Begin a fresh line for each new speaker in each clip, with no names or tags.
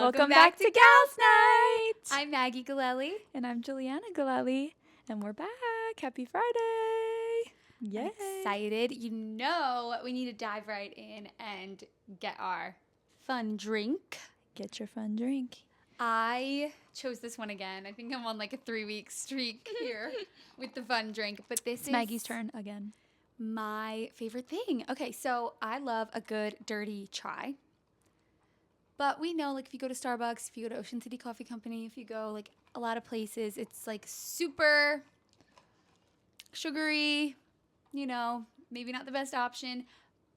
Welcome back to Gals Night.
I'm Maggie Galelli.
And I'm Juliana Galelli. And we're back. Happy Friday. Yay.
I'm excited. You know, we need to dive right in and get our fun drink.
Get your fun drink.
I chose this one again. I think I'm on like a 3-week streak here with the fun drink. But this is
Maggie's turn again.
My favorite thing. Okay, so I love a good dirty chai. But we know, like, if you go to Starbucks, if you go to Ocean City Coffee Company, if you go, like, a lot of places, it's, like, super sugary, you know, maybe not the best option.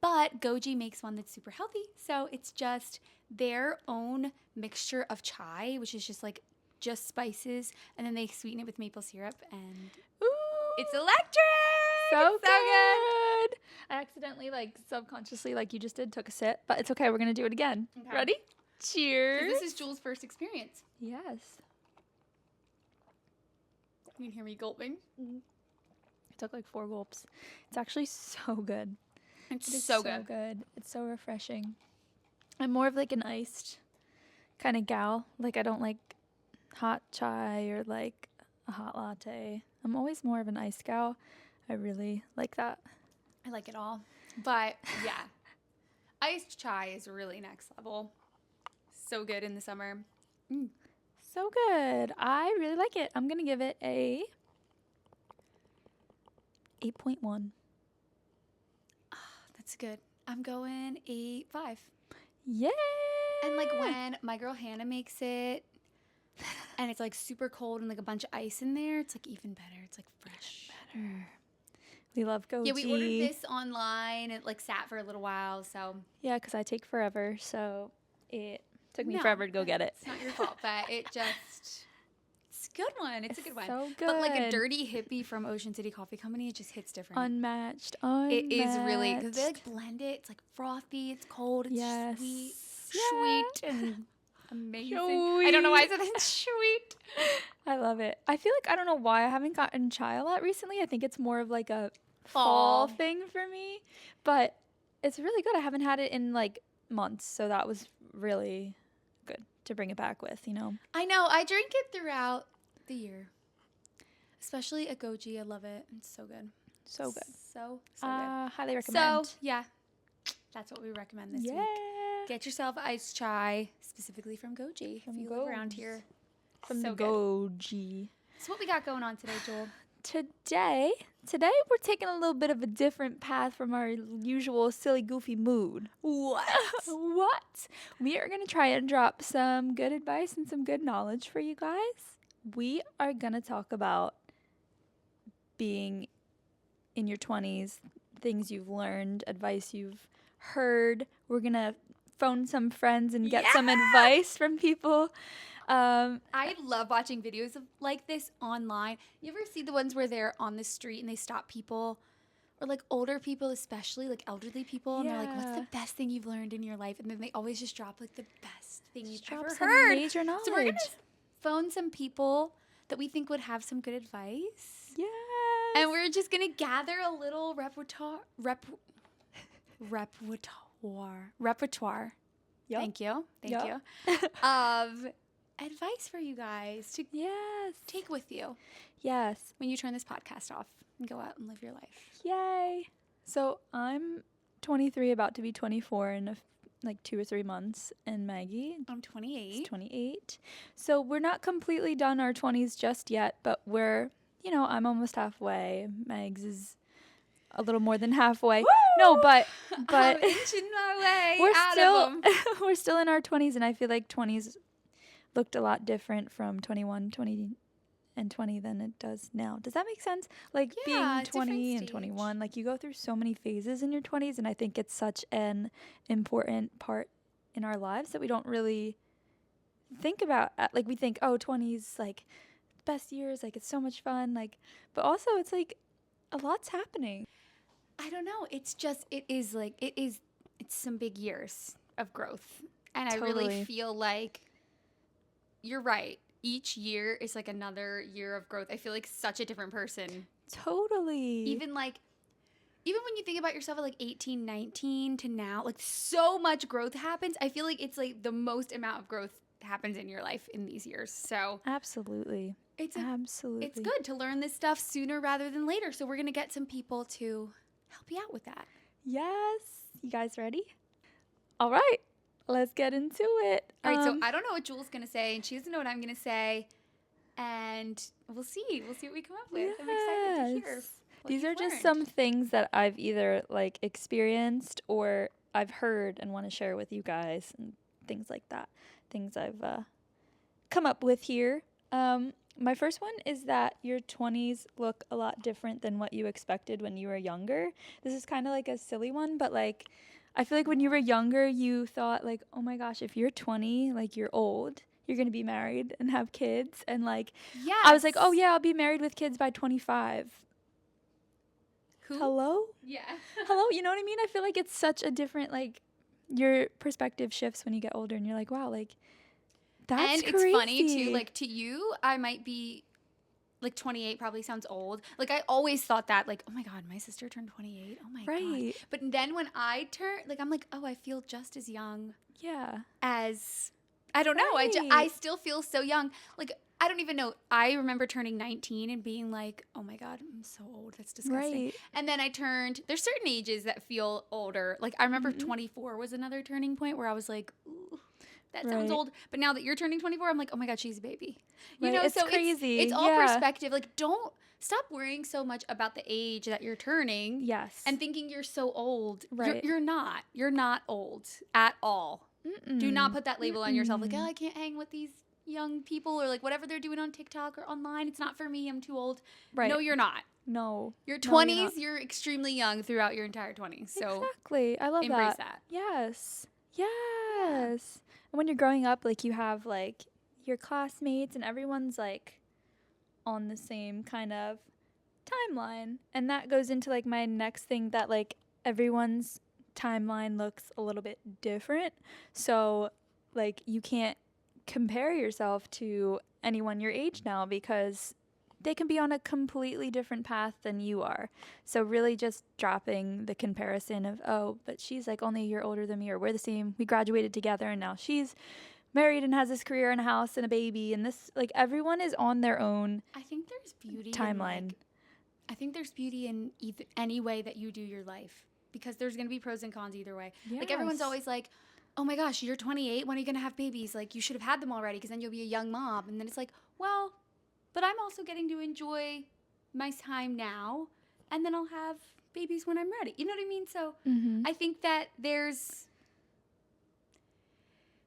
But Goji makes one that's super healthy. So it's just their own mixture of chai, which is just spices. And then they sweeten it with maple syrup. And it's electric!
So
It's
good. I accidentally, subconsciously, like you just did, took a sip. But it's okay. We're going to do it again.
Okay.
Ready? Cheers.
This is Jules' first experience.
Yes.
You can hear me gulping.
I took like 4 gulps. It's actually so good.
It's
It is
so good.
It's so refreshing. I'm more of like an iced kind of gal. Like I don't like hot chai or like a hot latte. I'm always more of an iced gal. I really like that.
I like it all. But yeah, iced chai is really next level. So good in the summer.
So good. I really like it. I'm going to give it a 8.1.
That's good. I'm going 8.5.
Yay!
And like when my girl Hannah makes it and it's like super cold and like a bunch of ice in there, it's like even better. It's like fresh.
We love Goji.
Yeah, we ordered this online. It like sat for a little while, so.
Yeah, because I take forever, so it took me
No,
forever to go get it.
It's not your fault, but it's a good one. It's a good one.
So good.
But like a dirty hippie from Ocean City Coffee Company, it just hits different.
Unmatched.
It is really, because they like blend it. It's like frothy, it's cold, it's
Yes.
sweet,
Yeah.
sweet, and amazing. I don't know why I said it's sweet.
I love it. I feel like I don't know why I haven't gotten chai a lot recently. I think it's more of like a
Fall.
fall thing for me, but it's really good. I haven't had it in like months, so that was really good to bring it back with, you know.
I know. I drink it throughout the year, especially at Goji. I love it. It's so good.
So good.
So good.
Highly recommend.
So yeah, that's what we recommend this
yeah.
week. Get yourself iced chai, specifically from Goji,
From
if you live around
Goji.
here.
From
so
the
good.
Goji.
So what we got going on today, Joel?
Today we're taking a little bit of a different path from our usual silly, goofy mood.
What?
What? We are going to try and drop some good advice and some good knowledge for you guys. We are going to talk about being in your 20s, things you've learned, advice you've heard. We're going to phone some friends and get some advice from people.
I love watching videos of like this online. You ever see the ones where they're on the street and they stop people, or like older people, especially like elderly people, and they're like, "What's
Yeah.
the best thing you've learned in your life?" And then they always just drop like the best thing you've
Drop
ever
some
heard.
major knowledge.
So we're gonna phone some people that we think would have some good advice,
Yes.
and we're just gonna gather a little repertoire.
Yup.
Thank you
Yup.
of advice for you guys to
Yes.
take with you
Yes.
when you turn this podcast off and go out and live your life.
Yay. So I'm 23, about to be 24 in like 2 or 3 months. And Maggie
I'm
is
28.
28. So we're not completely done our 20s just yet, but we're, I'm almost halfway. Megs is a little more than halfway.
Woo!
No, but
I'm inching my way
we're
out
still
of them.
we're still in our 20s, and I feel like 20s looked a lot different from 21, 20, and 20 than it does now. Does that make sense? Like
Yeah,
being
different
20 and
stage.
21, like you go through so many phases in your 20s, and I think it's such an important part in our lives that we don't really think about. Like we think, oh, 20s like best years, like it's so much fun, like, but also it's like a lot's happening.
I don't know. It's some big years of growth. And I really
Totally.
feel like you're right. Each year is like another year of growth. I feel like such a different person.
Totally.
Even when you think about yourself at like 18, 19 to now, like so much growth happens. I feel like it's like the most amount of growth happens in your life in these years. So
Absolutely.
it's
Absolutely.
good to learn this stuff sooner rather than later. So we're going to get some people to help you out with that.
Yes. You guys ready? All right. Let's get into it.
All right, so I don't know what Jules going to say, and she doesn't know what I'm going to say. And we'll see. We'll see what we come up with. I'm excited to hear.
Yes.
What
These
you've
are just
learned.
some things that I've either like experienced or I've heard and want to share with you guys and things like that. Things I've come up with here. My first one is that your 20s look a lot different than what you expected when you were younger. This is kind of like a silly one, but like I feel like when you were younger, you thought like, oh my gosh, if you're 20, like you're old. You're going to be married and have kids. And like,
Yes.
I was like, oh yeah, I'll be married with kids by 25.
Who?
Hello?
Yeah.
Hello? You know what I mean? I feel like it's such a different, like, your perspective shifts when you get older and you're like, wow, like, that's
and
crazy.
it's funny too, like to you, I might be like 28 probably sounds old. Like I always thought that, like, oh my God, my sister turned 28. Oh my God.
Right.
But then when I turn, like, I'm like, oh, I feel just as young
Yeah.
as, I don't know. I
Right.
still feel so young. Like, I don't even know. I remember turning 19 and being like, oh my God, I'm so old. That's disgusting.
Right.
And then I turned, there's certain ages that feel older. Like I remember
Mhm.
24 was another turning point where I was like, ooh, that sounds
Right.
old. But now that you're turning 24, I'm like, oh my God, she's a baby. You
Right.
know,
It's
so
crazy.
It's all
Yeah.
perspective. Like, don't stop worrying so much about the age that you're turning
Yes.
and thinking you're so old.
Right.
You're not. You're not old at all. Do not
Mm-mm.
put that label on yourself. Like,
Mm-mm.
oh, I can't hang with these young people or like whatever they're doing on TikTok or online. It's not for me. I'm too old.
Right.
No, you're not.
No.
Your
No, you're
20s,
not.
you're extremely young throughout your entire 20s. So
Exactly. I love
embrace
that.
that.
Yes. Yes. And when you're growing up, like you have like your classmates and everyone's like on the same kind of timeline. And that goes into like my next thing that like everyone's timeline looks a little bit different. So like you can't compare yourself to anyone your age now because they can be on a completely different path than you are. So really just dropping the comparison of, oh, but she's like only a year older than me, or we're the same, we graduated together and now she's married and has this career and a house and a baby, and this, like, everyone is on their own
I think there's beauty
timeline.
I think there's beauty in any way that you do your life because there's going to be pros and cons either way. Like everyone's
Yes.
always like, oh my gosh, you're 28. When are you going to have babies? Like you should have had them already because then you'll be a young mom. And then it's like, well, but I'm also getting to enjoy my time now and then I'll have babies when I'm ready. You know what I mean? So
Mm-hmm.
I think that there's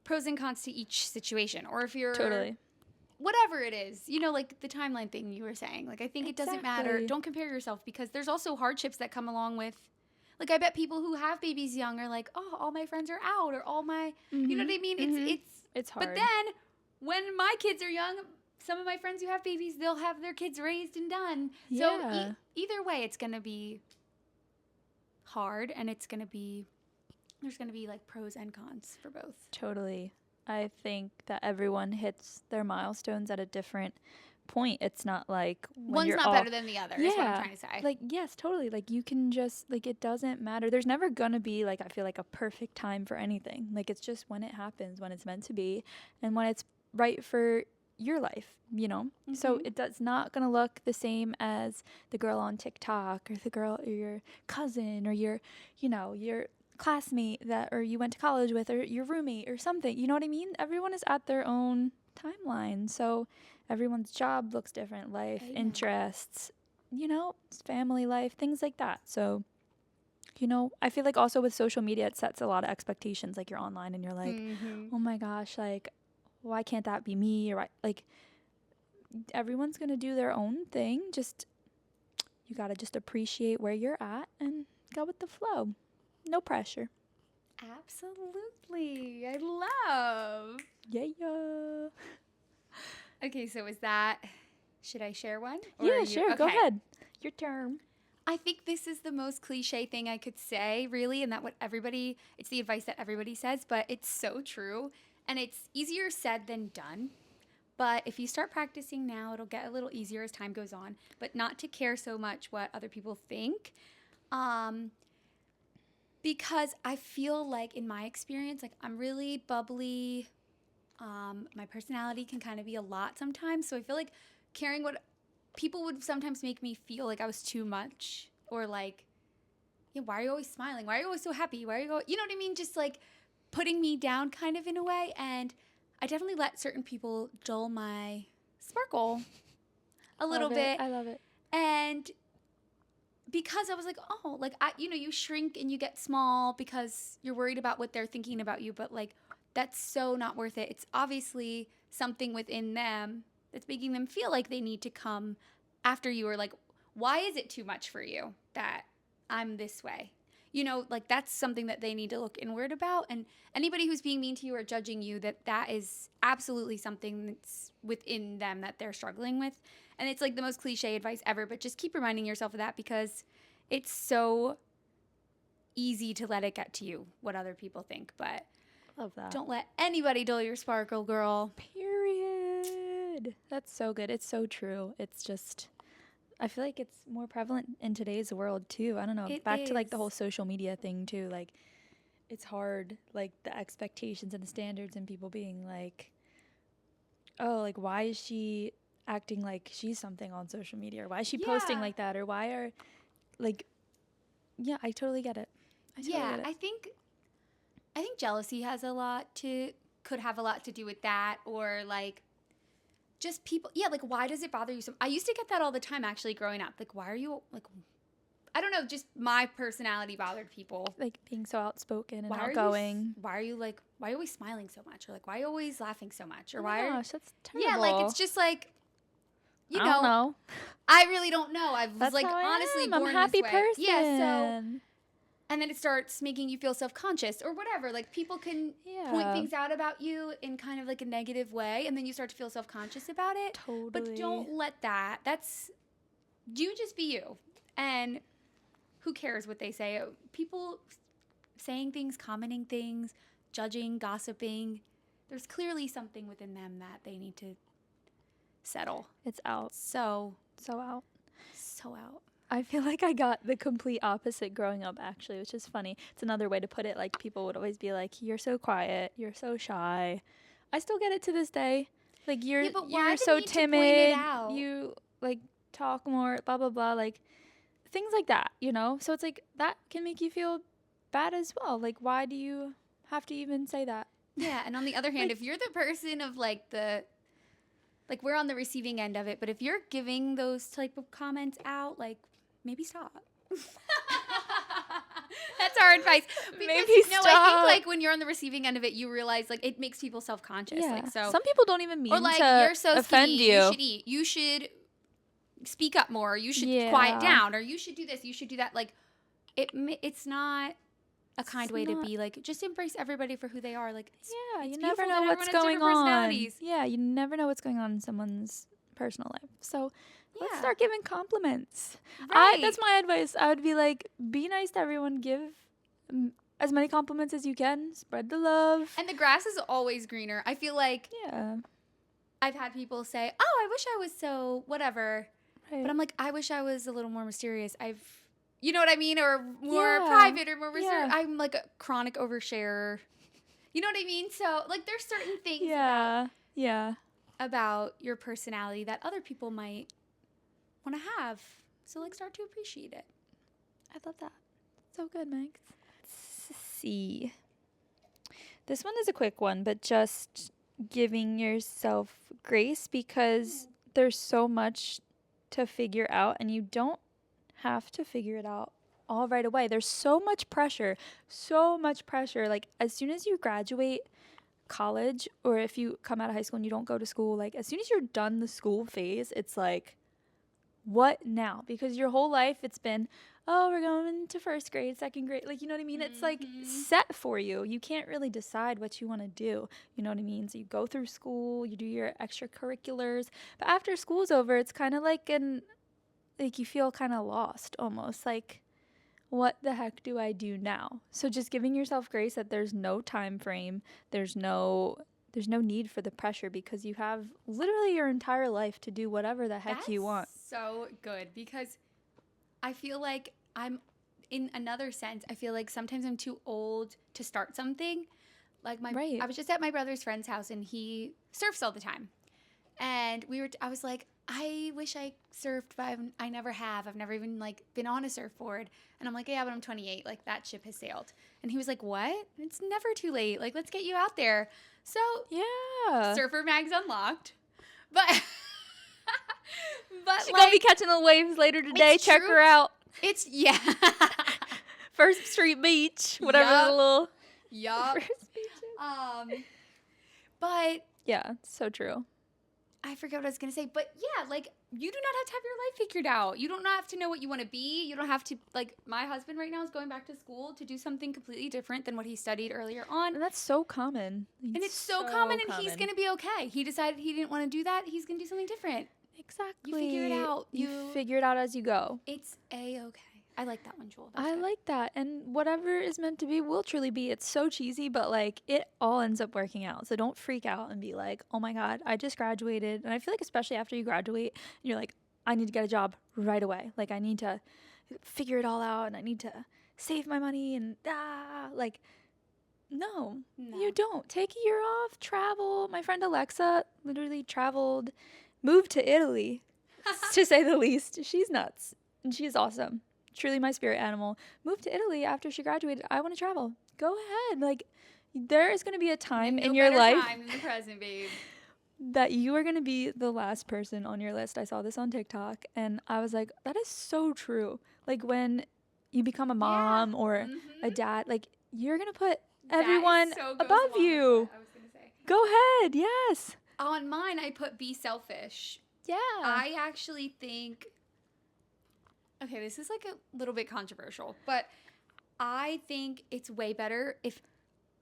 pros and cons to each situation. Or if you're
Totally.
whatever it is, you know, like the timeline thing you were saying. Like, I think it doesn't matter.
Exactly.
Don't compare yourself because there's also hardships that come along with, like, I bet people who have babies young are like, oh, all my friends are out or all my, you know what I mean?
Mhm.
It's,
It's hard.
but then when my kids are young, some of my friends who have babies, they'll have their kids raised and done. So
Yeah.
either way, it's going to be hard and it's going to be, there's going to be like pros and cons for both.
Totally. I think that everyone hits their milestones at a different point. It's not like when
One's
you're
not
all,
better than the other is what I'm
Yeah.
trying to say.
like, yes, totally. Like you can just, like, it doesn't matter. There's never gonna be like, I feel like, a perfect time for anything. Like it's just when it happens, when it's meant to be, and when it's right for your life, you know? So
Mhm.
it's not gonna look the same as the girl on TikTok or the girl or your cousin or your, you know, your classmate that or you went to college with or your roommate or something. You know what I mean? Everyone is at their own timeline. So everyone's job looks different, life,
Amen.
interests, you know, family life, things like that. So, you know, I feel like also with social media it sets a lot of expectations. Like you're online and you're like,
Mhm.
oh my gosh, like why can't that be me? Or like everyone's gonna do their own thing. Just you gotta just appreciate where you're at and go with the flow. No pressure.
Absolutely. I love.
Yeah.
Okay, so is that, should I share one? Or
Yeah,
are you-
sure. Go
okay.
ahead. Your turn.
I think this is the most cliche thing I could say, really, and that what everybody, it's the advice that everybody says, but it's so true. And it's easier said than done. But if you start practicing now, it'll get a little easier as time goes on, but not to care so much what other people think. Because I feel like in my experience, like I'm really bubbly. My personality can kind of be a lot sometimes. So I feel like caring what people would sometimes make me feel like I was too much, or like, yeah, why are you always smiling? Why are you always so happy? Why are you, you know what I mean? Just like putting me down kind of in a way. And I definitely let certain people dull my sparkle a little bit.
I love it.
And because I was like, oh, like, you shrink and you get small because you're worried about what they're thinking about you. But like, that's so not worth it. It's obviously something within them that's making them feel like they need to come after you, or like, why is it too much for you that I'm this way? Like, that's something that they need to look inward about. And anybody who's being mean to you or judging you, that is absolutely something that's within them that they're struggling with. And it's like the most cliche advice ever, but just keep reminding yourself of that, because it's so easy to let it get to you what other people think. But
Love that.
don't let anybody dull your sparkle, girl.
Period. That's so good. It's so true. It's just, I feel like it's more prevalent in today's world too. I don't know.
It
Back to like the
is.
whole social media thing too. Like, it's hard, like the expectations and the standards, and people being like, oh, like, why is she acting like she's something on social media? Or why is she posting
Yeah.
like that? Or why are, like, yeah, I totally get it. I totally
Yeah,
get it.
I think jealousy could have a lot to do with that, or like just people. Yeah, like, why does it bother you so? I used to get that all the time actually growing up. Like, why are you like? I don't know. Just my personality bothered people.
Like being so outspoken and
Why
outgoing.
why are you always smiling so much, or like, why are you always laughing so much, or
Oh
why
my
are
gosh, that's terrible.
yeah, like, it's just like,
I don't know.
I really don't know. I was
That's
like,
how I
honestly
am.
born
I'm a happy
this way.
person.
Yeah, so. And then it starts making you feel self-conscious or whatever. Like, people can point
Yeah.
things out about you in kind of like a negative way, and then you start to feel self-conscious about it.
Totally.
But don't let that. You just be you. And who cares what they say? People saying things, commenting things, judging, gossiping. There's clearly something within them that they need to settle.
It's out.
So
out.
So out.
I feel like I got the complete opposite growing up, actually, which is funny. It's another way to put it. Like, people would always be like, you're so quiet, you're so shy. I still get it to this day. Like, you're
But why the
so
need to point
timid.
it out?
You, like, talk more, blah, blah, blah. Like, things like that, So it's like, that can make you feel bad as well. Like, why do you have to even say that?
Yeah, and on the other hand,
Like-
if you're the person of like we're on the receiving end of it, but if you're giving those type of comments out, like, maybe stop. That's our advice. Because,
Maybe
I
stop.
think like when you're on the receiving end of it, you realize like it makes people self-conscious.
Yeah.
Like, so,
Some people don't even mean
or like,
to
you're so
offend
skinny, you should eat. You should speak up more. You should quiet
Yeah.
down, or you should do this. You should do that. Like, it's not a kind
It's
way to
not-
be. Like, just embrace everybody for who they are. Like,
Yeah,
it's
you never
beautiful
know
that
what's
everyone has
going
different
on.
personalities.
Yeah, you never know what's going on in someone's personal life. So let's
Yeah.
start giving compliments.
Right.
That's my advice. I would be like, be nice to everyone. Give as many compliments as you can. Spread the love.
And the grass is always greener. I feel like
Yeah,
I've had people say, "Oh, I wish I was so whatever,"
right.
but I'm like, I wish I was a little more mysterious. You know what I mean, or more
Yeah.
private, or more reserved.
Yeah.
I'm like a chronic oversharer. You know what I mean? So like, there's certain things
yeah.
about your personality that other people might want to have. So like, start to appreciate it.
I love that. So good, Megs. Let's see. This one is a quick one, but just giving yourself grace, because there's so much to figure out, and you don't have to figure it out all right away. There's so much pressure. Like, as soon as you graduate college, or if you come out of high school and you don't go to school, like, as soon as you're done the school phase, it's like, what now? Because your whole life it's been, oh, we're going to first grade, second grade, like, you know what I mean? It's like set for you. You can't really decide what you want to do, you know what I mean? So you go through school, you do your extracurriculars, but after school's over, it's kind of like you feel kind of lost almost, like, what the heck do I do now? So just giving yourself grace that there's no time frame, there's no need for the pressure, because you have literally your entire life to do whatever the heck you want.
So good, because I feel like I'm, in another sense, I feel like sometimes I'm too old to start something. Like
Right.
I was just at my brother's friend's house and he surfs all the time. And I was like, I wish I surfed, but I never have. I've never even like been on a surfboard. And I'm like, yeah, but I'm 28. Like that ship has sailed. And he was like, what? It's never too late. Like, let's get you out there. So
Yeah.
Surfer Mag's unlocked. But
She's gonna be catching the waves later today.
It's
Check
true.
her out.
it's yeah.
First Street Beach, whatever
Yup.
the little
Yup.
First Beach is.
But
Yeah, so true.
I forget what I was going to say, but yeah, like you do not have to have your life figured out. You don't have to know what you want to be. You don't have to, like, my husband right now is going back to school to do something completely different than what he studied earlier on.
And that's so common.
And it's so common, and he's going to be okay. He decided he didn't want to do that. He's going to do something different.
Exactly.
You figure it out.
You figure it out as you go.
It's A-okay. I like that one, Joel. That's
I
good.
like that. And whatever is meant to be will truly be. It's so cheesy, but like it all ends up working out. So don't freak out and be like, oh my God, I just graduated. And I feel like, especially after you graduate, you're like, I need to get a job right away. Like, I need to figure it all out and I need to save my money and like, no, you don't. Take a year off, travel. My friend Alexa literally traveled, moved to Italy, to say the least. She's nuts and she's awesome. Truly my spirit animal. Moved to Italy after she graduated. I want to travel. Go ahead. Like, there is going to be a time in your life
time in the present, babe.
that you are going to be the last person on your list. I saw this on TikTok and I was like, that is so true. Like, when you become a mom or a dad, like, you're going to put everyone above you.
I was going to say.
Go ahead. Yes.
On mine, I put be selfish.
Yeah.
I actually think, okay, this is like a little bit controversial, but I think it's way better if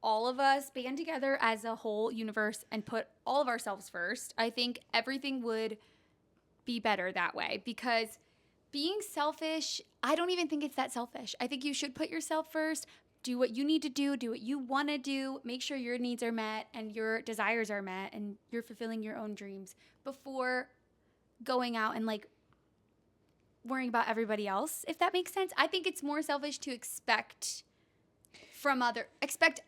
all of us band together as a whole universe and put all of ourselves first. I think everything would be better that way, because being selfish, I don't even think it's that selfish. I think you should put yourself first. Do what you need to do what you want to do, make sure your needs are met and your desires are met and you're fulfilling your own dreams before going out and like worrying about everybody else, if that makes sense. I think it's more selfish to expect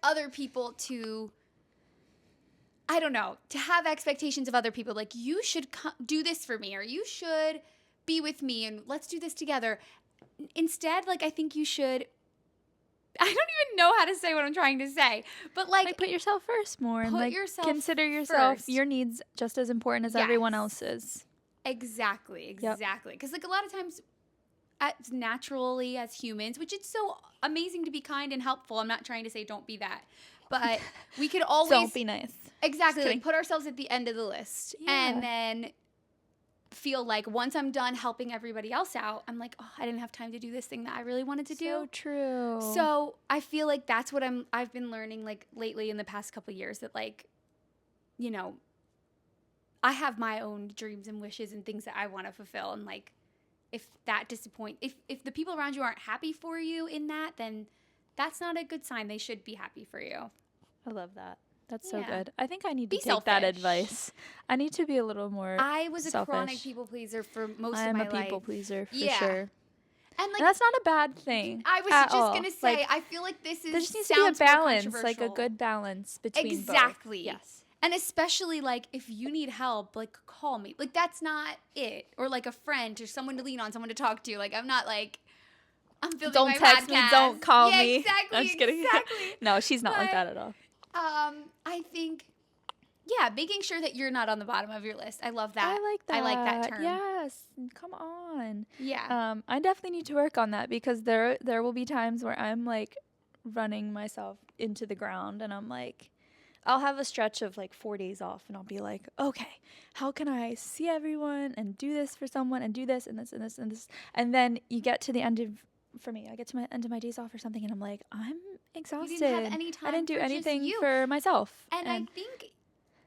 other people to, I don't know, to have expectations of other people. Like, you should do this for me, or you should be with me and let's do this together. Instead, like, I think you should, I don't even know how to say what I'm trying to say, but like
put yourself first more and
put
like
yourself
consider yourself,
first.
your needs just as important as everyone else's.
Exactly. Because like a lot of times, as naturally as humans, which it's so amazing to be kind and helpful. I'm not trying to say don't be that, but we could always
Don't be nice.
Exactly.
Just
Like, put ourselves at the end of the list,
Yeah.
and then feel like once I'm done helping everybody else out, I'm like, oh, I didn't have time to do this thing that I really wanted to do.
So true.
So I feel like that's what I've been learning like lately in the past couple of years, that like, you know, I have my own dreams and wishes and things that I want to fulfill. And like, if that if the people around you aren't happy for you in that, then that's not a good sign. They should be happy for you.
I love that. That's so
Yeah.
good. I think I need
Be
to take that
selfish.
advice. I need to be a little more
I was a chronic
selfish.
people pleaser for most
I
of
am
my
a people
life.
pleaser for
Yeah.
sure.
And
And
like,
that's not a bad thing.
I was
at
just
all.
gonna say,
Like,
I feel like this is
there just needs to be a
sounds more
balance, like a
controversial.
good balance between both.
Exactly.
Yes.
And especially like if you need help, like call me. Like that's not it. Or like a friend or someone to lean on, someone to talk to. Like I'm not like I'm filming
Don't
my
text me,
podcast.
don't call
Yeah,
me.
Exactly.
I'm just kidding.
Exactly.
No, she's not like
But-
that at all.
I think, yeah, making sure that you're not on the bottom of your list. I love that.
I like that.
I like that term.
Yes. Come on.
Yeah.
I definitely need to work on that because there will be times where I'm like running myself into the ground and I'm like, I'll have a stretch of like 4 days off and I'll be like, okay, how can I see everyone and do this for someone and do this and this and this and this? And then you get to the end of, for me, I get to my end of my days off or something and I'm like, I'm exhausted.
You didn't have any time
I didn't do
for just
anything
you.
for myself.
And I think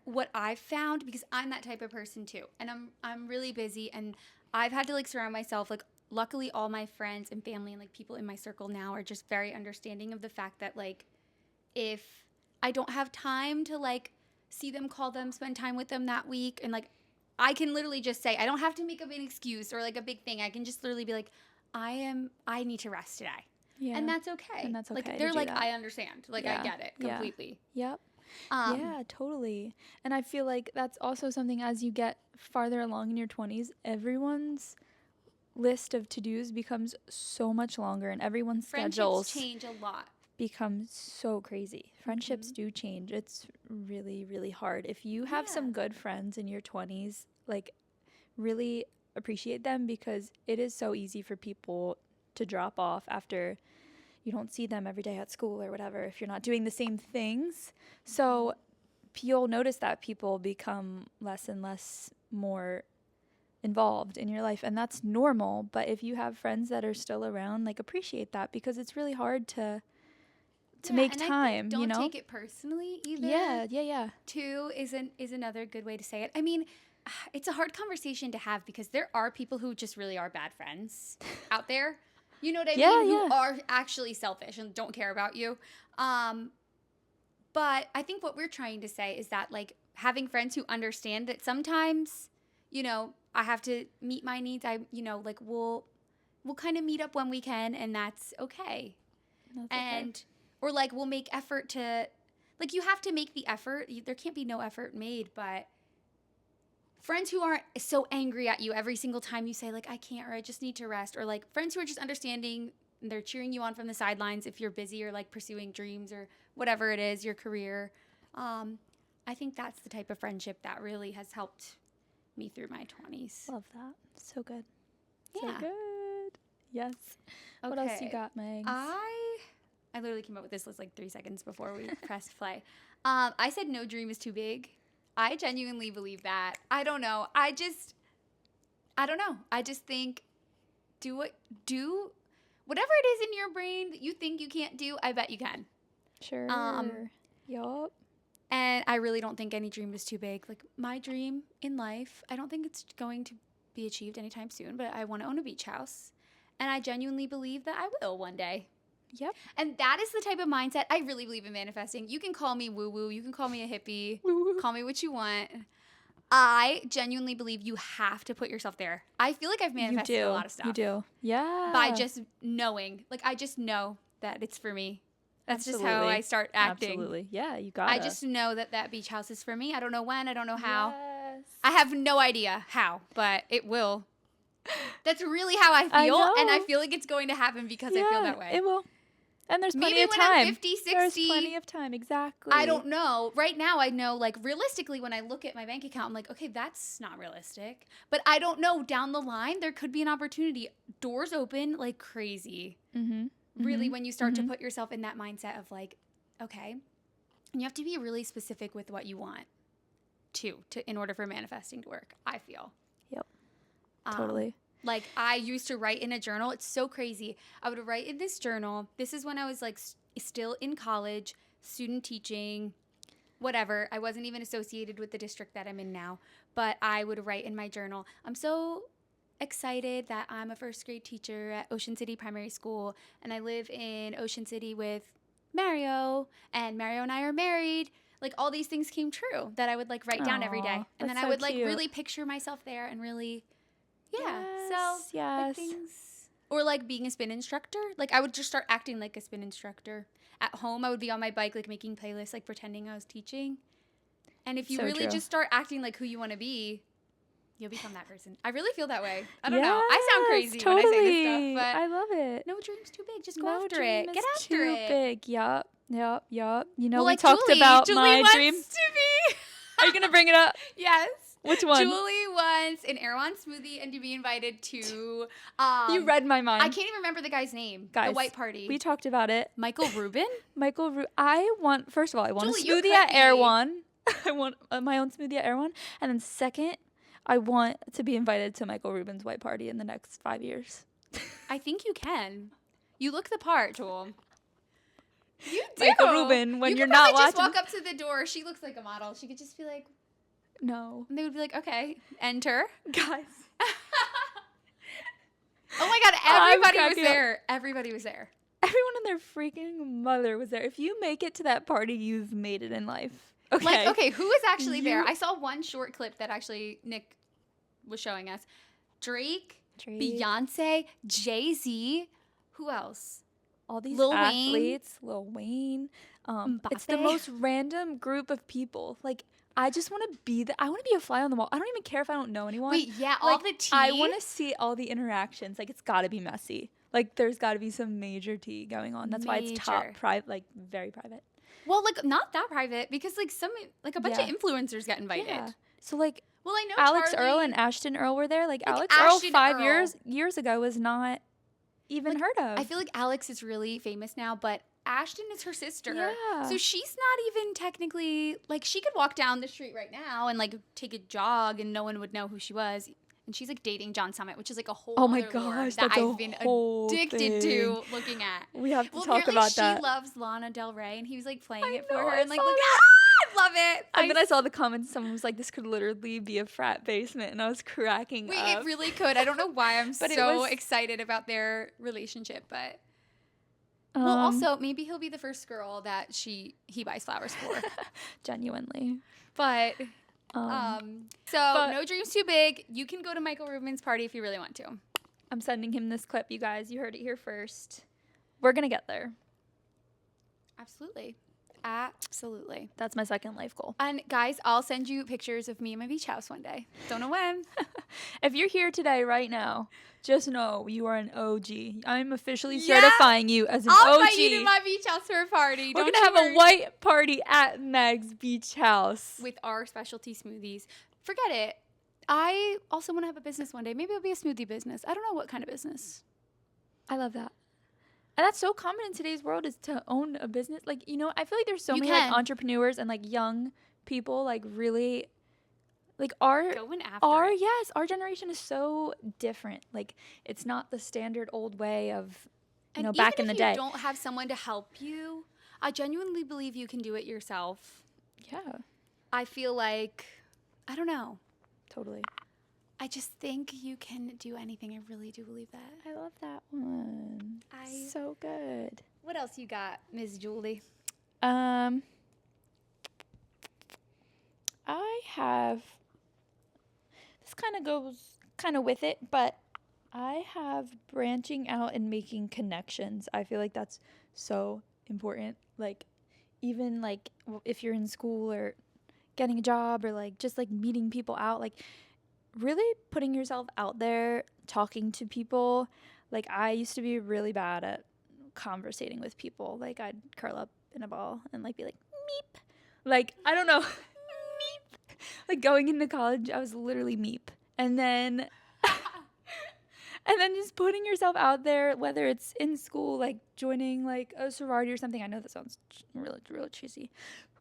what I've found, because I'm that type of person too, and I'm really busy, and I've had to like surround myself, like luckily all my friends and family and like people in my circle now are just very understanding of the fact that like if I don't have time to like see them, call them, spend time with them that week, and like I can literally just say, I don't have to make up an excuse or like a big thing. I can just literally be like, I need to rest today.
Yeah.
And that's okay.
And that's okay
Like
to
they're
do
like,
that.
I understand. Like
Yeah.
I get it
Yeah.
completely.
Yep.
Um,
Yeah, totally. And I feel like that's also something as you get farther along in your 20s, everyone's list of to-dos becomes so much longer and everyone's
Friendships
schedules
change a lot.
become so crazy. Friendships do change. It's really, really hard. If you have some good friends in your 20s, like really appreciate them because it is so easy for people to drop off after you don't see them every day at school or whatever if you're not doing the same things. So you'll notice that people become less and less more involved in your life, and that's normal. But if you have friends that are still around, like appreciate that because it's really hard to make
and I
time,
think
you know?
don't take it personally either.
Yeah.
Too is another good way to say it. I mean, it's a hard conversation to have because there are people who just really are bad friends out there. You know what I mean? Who are actually selfish and don't care about you. But I think what we're trying to say is that like having friends who understand that sometimes, you know, I have to meet my needs. Like we'll kind of meet up when we can, and that's okay. Or like we'll make effort to, like you have to make the effort. There can't be no effort made, but friends who aren't so angry at you every single time you say like I can't or I just need to rest, or like friends who are just understanding and they're cheering you on from the sidelines if you're busy or like pursuing dreams or whatever it is, your career. I think that's the type of friendship that really has helped me through my 20s.
Love that. So good.
Yeah.
So good. Yes.
Okay.
What else you got, Megs?
I literally came up with this list like 3 seconds before we pressed play. I said no dream is too big. I genuinely believe that. I don't know. I don't know. I just think do whatever it is in your brain that you think you can't do, I bet you can.
Sure. Yup.
And I really don't think any dream is too big. Like my dream in life, I don't think it's going to be achieved anytime soon, but I want to own a beach house. And I genuinely believe that I will one day.
Yep.
And that is the type of mindset I really believe in manifesting. You can call me woo-woo. You can call me a hippie. Call me what you want. I genuinely believe you have to put yourself there. I feel like I've manifested a lot of stuff.
You do. Yeah.
By just knowing. Like, I just know that it's for me. That's just how I start acting.
Absolutely. Yeah, you got it.
I just know that beach house is for me. I don't know when. I don't know how.
Yes.
I have no idea how, but it will. That's really how I feel. And I feel like it's going to happen because I feel that way.
It will. And there's plenty
Maybe
of
when
time.
I'm 50, 60.
There's plenty of time, exactly.
I don't know. Right now, I know, like, realistically, when I look at my bank account, I'm like, okay, that's not realistic. But I don't know. Down the line, there could be an opportunity. Doors open like crazy.
Mm-hmm.
Really, when you start to put yourself in that mindset of, like, okay, and you have to be really specific with what you want, to in order for manifesting to work, I feel.
Yep. Totally.
Like, I used to write in a journal. It's so crazy. I would write in this journal. This is when I was, like, still in college, student teaching, whatever. I wasn't even associated with the district that I'm in now. But I would write in my journal, I'm so excited that I'm a first grade teacher at Ocean City Primary School. And I live in Ocean City with Mario. And Mario and I are married. Like, all these things came true that I would, like, write down every day. And then I would, like, really picture myself there and really... Yeah. Like things, or like being a spin instructor. Like I would just start acting like a spin instructor. At home, I would be on my bike, like making playlists, like pretending I was teaching. And if you really just start acting like who you want to be, you'll become that person. I really feel that way. I don't know. I sound crazy when I say this stuff, but
I love it.
No dream's too big. Just go after it. Get after
too
it.
Big. Yup. You know,
well,
we
like
talked
Julie,
about
Julie
my
wants
dream.
to be.
Are you gonna bring it up?
Yes.
Which one?
Julie wants an Erewhon smoothie and to be invited to...
you read my mind.
I can't even remember the guy's name.
Guys,
the white party.
We talked about it.
Michael Rubin?
I want, first of all, I want
Julie,
a smoothie at Erewhon. I want my own smoothie at Erewhon. And then second, I want to be invited to Michael Rubin's white party in the next 5 years.
I think you can. You look the part, Joel. You do.
Michael Rubin, when you're
You
not
could just
watching.
walk up to the door. She looks like a model. She could just be like...
No.
And they would be like, okay, enter.
Guys.
Oh my God, everybody was there. Everybody was there.
Everyone and their freaking mother was there. If you make it to that party, you've made it in life. Okay.
Like, okay, who is actually there? I saw one short clip that actually Nick was showing us. Drake. Beyonce, Jay-Z. Who else?
all these
Lil Wayne.
athletes, Lil Wayne. It's the
Mbappe.
most random group of people. Like, I just want to be I want to be a fly on the wall. I don't even care if I don't know anyone.
Wait, yeah, all
Like,
the tea.
I want to see all the interactions. Like, it's got to be messy. Like, there's got to be some major tea going on. That's why it's top
Major.
private, like very private.
Well, like not that private because like a bunch
Yeah.
of influencers got invited.
Yeah. So like
Well, I know
Alex
Charlie,
Earl and Ashton Earl were there. Like Alex
Ashton
Earl 5
Earl.
years ago was not even heard of.
I feel like Alex is really famous now, but Ashton is her sister.
Yeah.
So she's not even technically like she could walk down the street right now and like take a jog and no one would know who she was. And she's like dating John Summit, which is like a whole
Oh my
other lore
gosh,
that
that's a
I've been
whole
addicted to
thing.
looking at.
We have to
Well,
talk
apparently
about
she
that.
loves Lana Del Rey, and he was like playing it for
know,
her,
I
and like,
saw
look,
that.
I love it.
And then I saw the comments. Someone was like, "This could literally be a frat basement," and I was cracking
Wait,
up.
it really could. I don't know why I'm
But it
so
was-
excited about their relationship, but well,
Um,
also maybe he'll be the first girl that he buys flowers for.
genuinely.
But so
but-
no dreams too big. You can go to Michael Rubin's party if you really want to.
I'm sending him this clip, you guys. You heard it here first. We're gonna get there.
Absolutely, absolutely.
That's my second life goal.
And guys, I'll send you pictures of me in my beach house one day. Don't know when.
If you're here today, right now, just know you are an OG. I'm officially
Yeah.
certifying you as an
I'll
OG.
invite you to my beach house for a party.
We're
Don't
gonna
you
have
worry.
a white party at Meg's beach house.
With our specialty smoothies. Forget it. I also want to have a business one day. Maybe it'll be a smoothie business. I don't know what kind of business.
I love that. And that's so common in today's world is to own a business. Like, you know, I feel like there's so
You
many like
can.
entrepreneurs and like young people like really like our
Going after it.
yes, our generation is so different. Like it's not the standard old way of
And
back in
even
the
if
day.
you don't have someone to help you, I genuinely believe you can do it yourself.
Yeah,
I feel like, I don't know.
totally.
I just think you can do anything. I really do believe that.
I love that one. So good.
What else you got, Ms. Julie?
I have this kind of goes kind of with it, but I have branching out and making connections. I feel like that's so important. Like even like if you're in school or getting a job or like just like meeting people out, like really putting yourself out there, talking to people. Like I used to be really bad at conversating with people. Like I'd curl up in a ball and like be like meep. Like I don't know. Meep. Like going into college, I was literally meep. And then just putting yourself out there, whether it's in school, like joining like a sorority or something. I know that sounds really cheesy,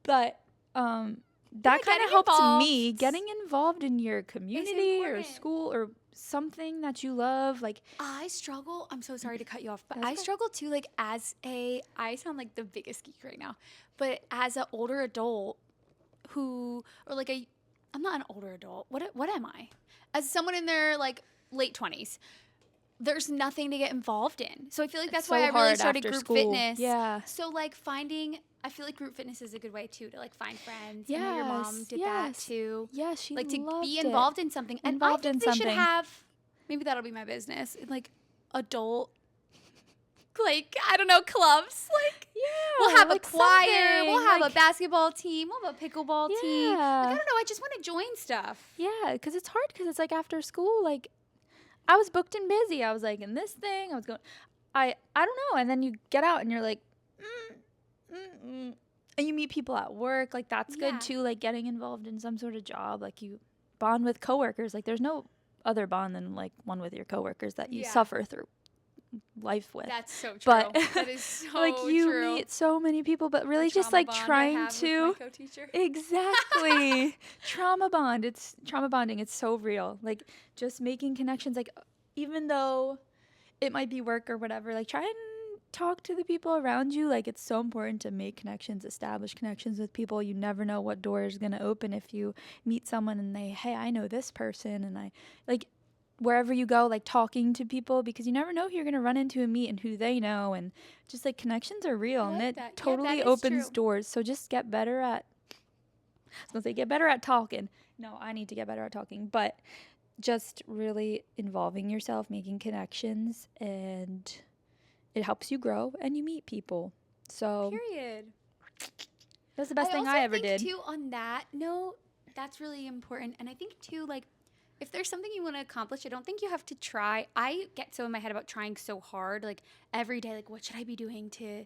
but that kind
getting
of helped me
involved.
getting involved in your community or
important.
school or something that you love. Like
I struggle. I'm so sorry to cut you off, but
That's
I
okay.
struggle too. Like I sound like the biggest geek right now, but as an older adult I'm not an older adult. What am I? As someone in their like late 20s, there's nothing to get involved in. So I feel like that's
it's
why
so
I really
hard
started
after
group
school.
fitness.
Yeah.
So like I feel like group fitness is a good way too to like find friends. I know your mom
Yes,
did that
yes.
too.
Yeah, she
Like to
loved
be
it.
involved in something. And
Involved
I
in
think they should
something.
have, maybe that'll be my business, like adult, like, I don't know, clubs. Like,
Yeah,
we'll have
like
a choir,
something,
we'll have
like-
a basketball team, we'll have a pickleball team. Like, I
Yeah.
don't know, I just want to join stuff.
Yeah, because it's hard because it's like after school, like I was booked and busy. I was like in this thing. I was going, I don't know. And then you get out and you're like, and you meet people at work. Like that's
Yeah.
good too. Like getting involved in some sort of job. Like you bond with coworkers. Like there's no other bond than like one with your coworkers that you
Yeah.
suffer through life with.
That's so true.
But
that is so
like you
true.
meet so many people, but really
The
just
trauma
like
bond I
trying
have with
to.
my co-teacher.
Exactly. Trauma bond. It's trauma bonding. It's so real. Like just making connections, like even though it might be work or whatever, like try and talk to the people around you. Like it's so important to make connections, establish connections with people. You never know what door is going to open if you meet someone and hey, I know this person. And I like wherever you go, like talking to people, because you never know who you're going to run into and meet and who they know. And just like connections are real
I
and
like
it
that. Yeah, that
totally
is
opens
true.
doors. So just get better at, I was going to say, get better at talking. No, I need to get better at talking, but just really involving yourself, making connections, and it helps you grow and you meet people. So
Period.
that's the best thing
also
I ever
think,
did.
too, on that note, that's really important. And I think, too, like, if there's something you want to accomplish, I don't think you have to try. I get so in my head about trying so hard, like, every day, like, what should I be doing to,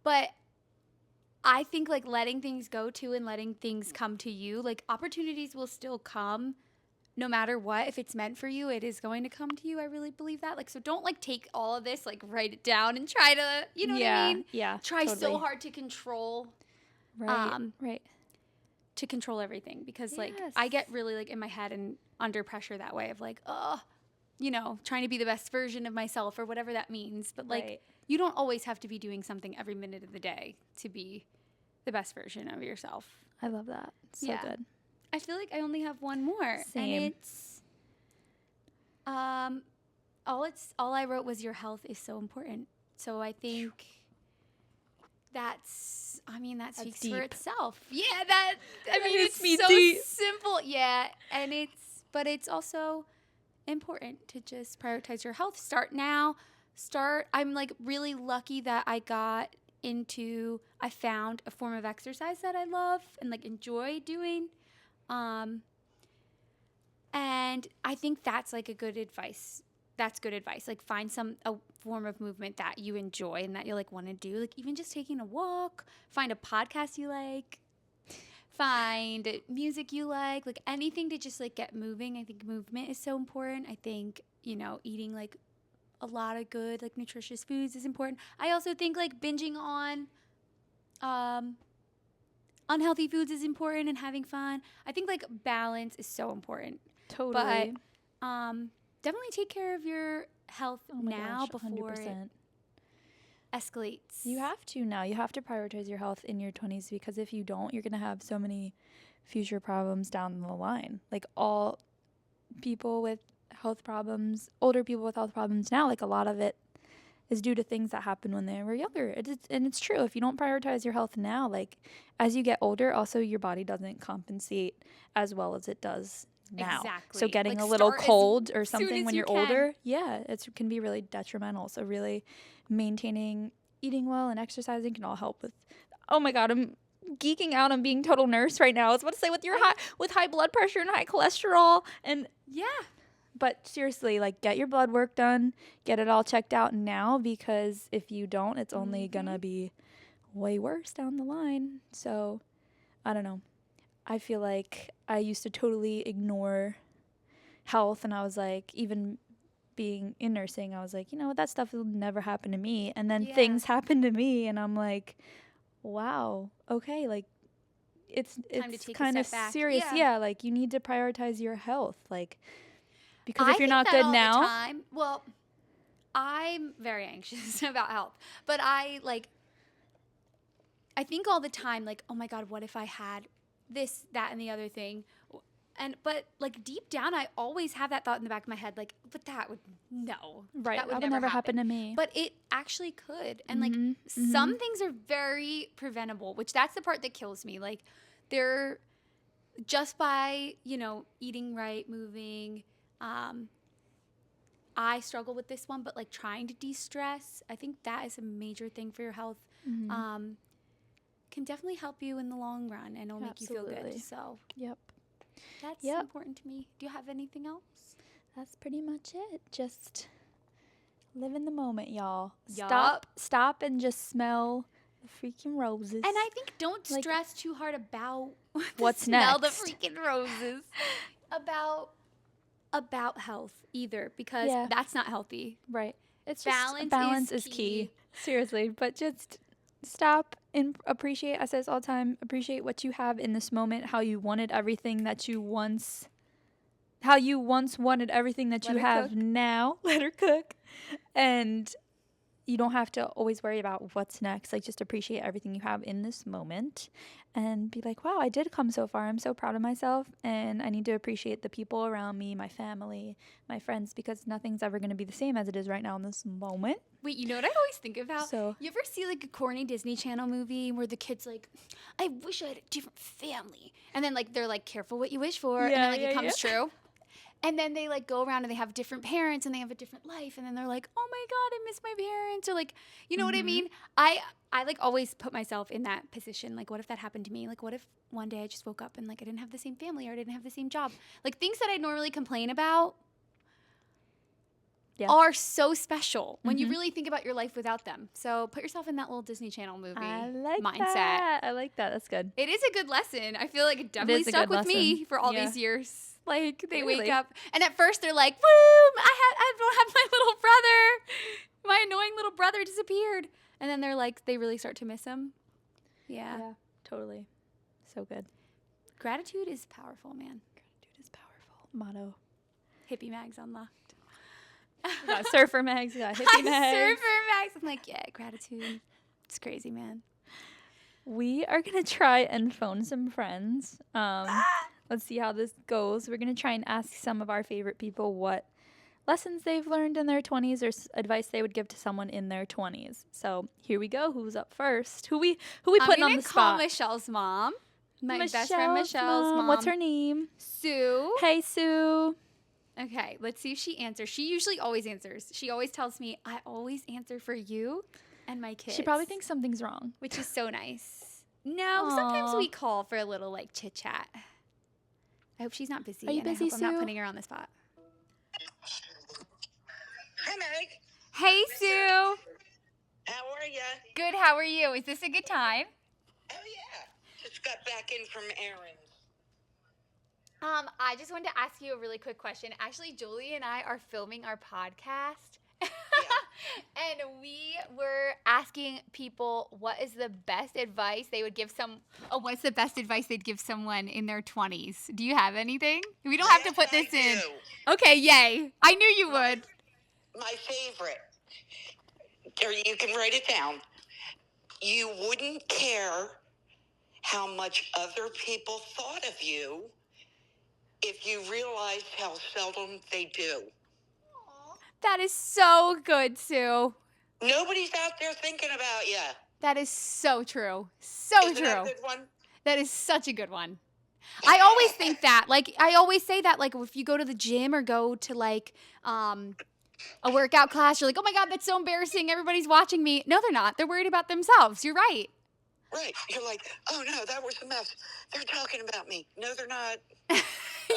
but I think, like, letting things go, too, and letting things come to you, like, opportunities will still come no matter what. If it's meant for you, it is going to come to you. I really believe that. Like, so don't, like, take all of this, like, write it down and try to, you know what I mean?
Yeah.
Try so
totally.
hard to control
Right. Right.
to control everything, because like I get really like in my head and under pressure that way of like, trying to be the best version of myself or whatever that means. But like
Right.
you don't always have to be doing something every minute of the day to be the best version of yourself.
I love that. So
Yeah.
good.
I feel like I only have one more.
Same.
And it's all I wrote was your health is so important. So I think that speaks for
deep.
itself. Yeah, it's
me
so
deep.
simple. Yeah, and it's also important to just prioritize your health. Start now. I'm like really lucky that I found a form of exercise that I love and like enjoy doing. And I think that's like good advice. Like find a form of movement that you enjoy and that you like want to do. Like even just taking a walk, find a podcast you like, find music you like anything to just like get moving. I think movement is so important. I think, eating like a lot of good like nutritious foods is important. I also think like binging on unhealthy foods is important and having fun. I think like balance is so important.
Totally.
But definitely take care of your health now before
100%.
it escalates.
You have to now. You have to prioritize your health in your 20s, because if you don't, you're going to have so many future problems down the line. Like all people with health problems, older people with health problems now, like a lot of it is due to things that happened when they were younger. And it's true. If you don't prioritize your health now, like as you get older, also your body doesn't compensate as well as it does now.
Exactly.
So getting
Like,
a little
start as
cold or
soon
something
as
when
you
you're
can.
older, it can be really detrimental. So really maintaining eating well and exercising can all help with. Oh my God, I'm geeking out on being total nurse right now. I was about to say with high blood pressure and high cholesterol and
Yeah.
but seriously, like get your blood work done, get it all checked out now, because if you don't, it's only gonna be way worse down the line. So I don't know. I feel like I used to totally ignore health, and I was like, even being in nursing, I was like, that stuff will never happen to me. And then things happen to me, and I'm like, wow, okay, like it's kind of serious. Yeah, like you need to prioritize your health, like because if you're not good now,
well, I'm very anxious about health, but I think all the time, like, oh my God, what if I had this, that, and the other thing? But like deep down, I always have that thought in the back of my head, like, but that would
that would never happen to me.
But it actually could. And like some things are very preventable, which that's the part that kills me. Like they're just by, eating right, moving. I struggle with this one, but like trying to de-stress, I think that is a major thing for your health. Can definitely help you in the long run, and it'll make you feel good. So that's important to me. Do you have anything else?
That's pretty much it. Just live in the moment, y'all.
Yup.
Stop and just smell the freaking roses.
And I think don't stress too hard about
what's
smell
next.
The freaking roses. about health either, because that's not healthy.
Right. It's
balance
is key. Seriously, but just stop and appreciate. I say this all the time. Appreciate what you have in this moment. How you wanted everything that you once wanted everything that you have now. Let her cook, and you don't have to always worry about what's next. Like just appreciate everything you have in this moment, and be like, wow, I did come so far. I'm so proud of myself, and I need to appreciate the people around me, my family, my friends, because nothing's ever going to be the same as it is right now in this moment.
Wait, you know what I always think about?
So,
you ever see like a corny Disney Channel movie where the kid's like, I wish I had a different family. And then like they're like, careful what you wish for. And then like it comes true. And then they like go around and they have different parents and they have a different life. And then they're like, oh my God, I miss my parents. Or like, you know what I mean? I like always put myself in that position. Like, what if that happened to me? Like, what if one day I just woke up and like I didn't have the same family or I didn't have the same job? Like things that I normally complain about are so special when you really think about your life without them. So put yourself in that little Disney Channel movie mindset.
I like that. That's good.
It is a good lesson. I feel like it definitely stuck with me for all these years. Like they wake up and at first they're like, "Boom! I don't have my little brother. My annoying little brother disappeared." And then they're like, they really start to miss him. Yeah,
Totally. So good.
Gratitude is powerful, man.
Gratitude is powerful. Motto.
Hippie Mags unlocked.
We got Surfer Mags. We got Hippie Mags.
Surfer Mags. I'm like, yeah, gratitude. It's crazy, man.
We are gonna try and phone some friends. Let's see how this goes. We're gonna try and ask some of our favorite people what lessons they've learned in their 20s or advice they would give to someone in their 20s. So here we go. Who's up first? Who we putting on the spot?
I'm gonna call Michelle's mom. My best friend Michelle's mom.
What's her name?
Sue.
Hey, Sue.
Okay, let's see if she answers. She usually always answers. She always tells me, I always answer for you and my kids.
She probably thinks something's wrong.
Which is so nice. No, sometimes we call for a little like chit chat. I hope she's not busy.
Are you busy,
I hope I'm not
Sue?
putting her on the spot.
Hi, Meg.
Hey, Sue.
How are ya?
Good, how are you? Is this a good time?
Oh, yeah. Just got back in from errands.
I just wanted to ask you a really quick question. Actually, Julie and I are filming our podcast. And we were asking people what is the best advice they would give what's the best advice they'd give someone in their 20s? Do you have anything? We don't have to put this in. Okay, yay. I knew you would.
My favorite. Or you can write it down. You wouldn't care how much other people thought of you if you realized how seldom they do.
That is so good, Sue.
Nobody's out there thinking about you.
That is so true. So
Isn't
true.
that a good one?
That is such a good one. I always think that. Like, I always say that, like, if you go to the gym or go to, like, a workout class, you're like, oh, my God, that's so embarrassing. Everybody's watching me. No, they're not. They're worried about themselves. You're right.
Right. You're like, oh, no, that was a mess. They're talking about me. No, they're not.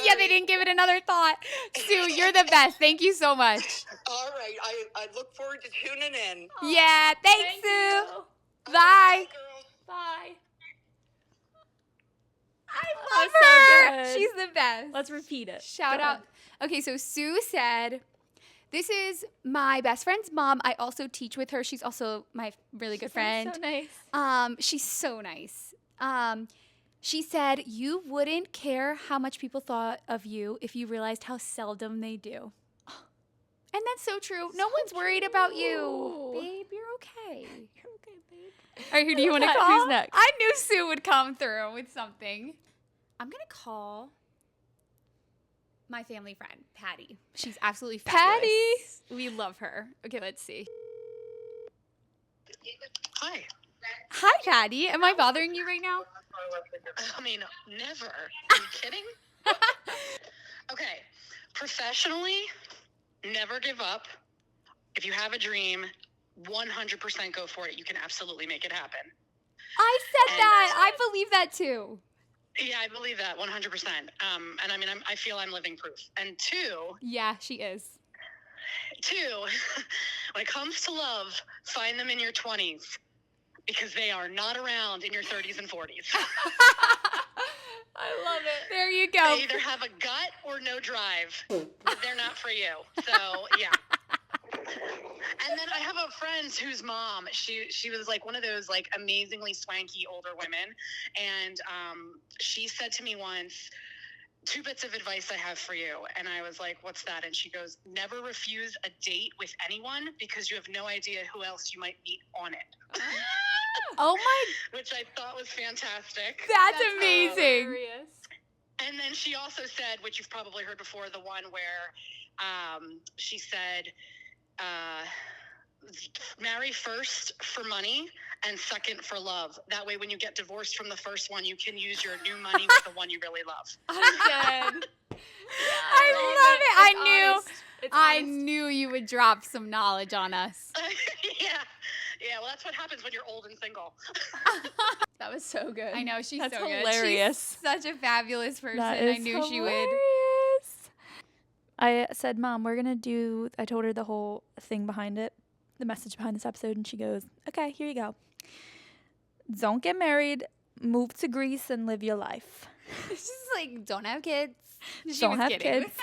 Yeah, they didn't give it another thought. Sue, you're the best. Thank you so much.
All right. I look forward to tuning in.
Yeah, thanks, Sue.
you.
Bye.
Bye, girls.
Bye.
That
I
was
love
so
her.
good.
She's the best.
Let's repeat it.
Shout
Go
out.
ahead.
Okay, so Sue said, this is my best friend's mom. I also teach with her. She's also my really good friend.
So nice.
She's so nice. She said, you wouldn't care how much people thought of you if you realized how seldom they do. And that's so true. No one's worried about you.
true.
Babe, you're okay.
You're okay, babe.
All right, who do you want to
Who's
call?
next?
I knew Sue would come through with something. I'm going to call my family friend, Patty. She's absolutely fabulous.
Patty!
We love her. Okay, let's see.
Hi.
Hi, Patty. Am I bothering you right now?
I mean, never. Are you kidding? Okay. Professionally, never give up. If you have a dream, 100% go for it. You can absolutely make it happen.
I said
And-
that. I believe that too.
Yeah, I believe that 100%. And I mean, I feel I'm living proof. And two,
Yeah, she is.
when it comes to love, find them in your 20s because they are not around in your 30s and 40s.
I love it. There you go.
They either have a gut or no drive. They're not for you. So, yeah. And then I have a friend whose mom, she was like one of those like amazingly swanky older women. And she said to me once, 2 bits of advice I have for you. And I was like, what's that? And she goes, never refuse a date with anyone because you have no idea who else you might meet on it.
Oh my,
Which I thought was fantastic.
that's amazing.
Hilarious.
And then she also said, which you've probably heard before, the one where she said, marry first for money and second for love. That way, when you get divorced from the first one, you can use your new money with the one you really love.
I'm dead.
I love it. I knew.
honest. It's
I
honest.
knew you would drop some knowledge on us.
Yeah. Yeah, well, that's what happens when you're old and single.
That was so good.
I know, she's
That's
so good.
hilarious.
She's such a fabulous person.
That
I
is
knew she would.
hilarious. I said, Mom, I told her the whole thing behind it, the message behind this episode, and she goes, okay, here you go. Don't get married, move to Greece, and live your life.
She's like, don't have kids. She
Don't
was
have
kidding.
kids.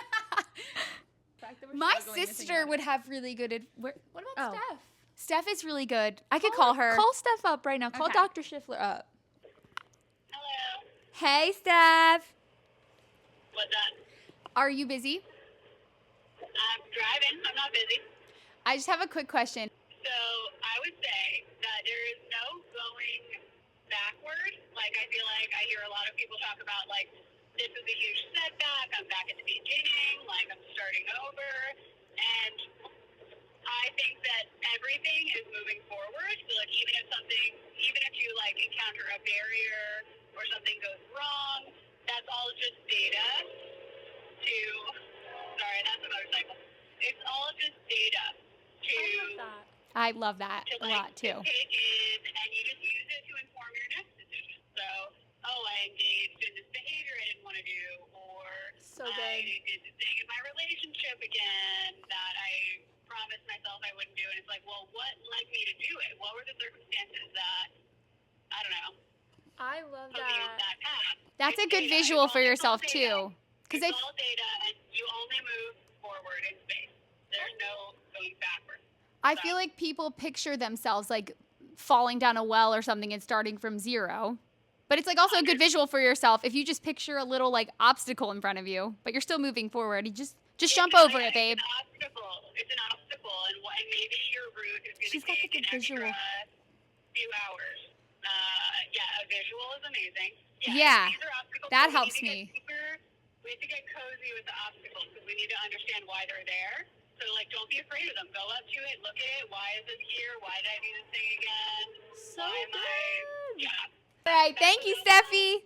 My sister would have really good what about
Oh.
Steph? Steph is really good. I could call her.
Call Steph up right now. Call
Okay.
Dr. Schiffler up.
Hello.
Hey, Steph.
What's that?
Are you busy?
I'm driving. I'm not busy.
I just have a quick question.
So I would say that there is no going backward. Like, I feel like I hear a lot of people talk about, like, this is a huge setback. I'm back at the beginning. Like, I'm starting over. And I think that everything is moving forward. So, like, even if you, like, encounter a barrier or something goes wrong, that's all just data sorry, that's a motorcycle. It's all just data
I love that
to
a lot too.
to take in, and you just use it to inform your next decision. So, I engaged in this behavior I didn't want to do, or
So
I
good.
did this thing in my relationship again that I promised myself I wouldn't do. And it's like, well, what led me to do it? What were the circumstances that, I don't know,
I love
put me on that path?
That's a
It's
good
data.
visual
It's
for
all
yourself
data.
too. Because
It's all data, and you only move forward in space. There's no going backwards.
I feel like people picture themselves like falling down a well or something and starting from zero. But it's like also a good visual for yourself if you just picture a little like obstacle in front of you, but you're still moving forward. You just jump over it, babe.
It's an obstacle. It's an obstacle, and maybe your route is going
She's
to
got the
take
good
an
visual.
extra few hours. A visual is amazing.
Yeah,
these are obstacles,
that
but we
helps
need to
me.
we have to get cozy with the obstacles because we need to understand why they're there. So, like, don't be afraid of them. Go up to it, look at it. Why is this here? Why did I do this thing again?
So
Why am I?
good.
Yeah.
All right, thank you, Steffi.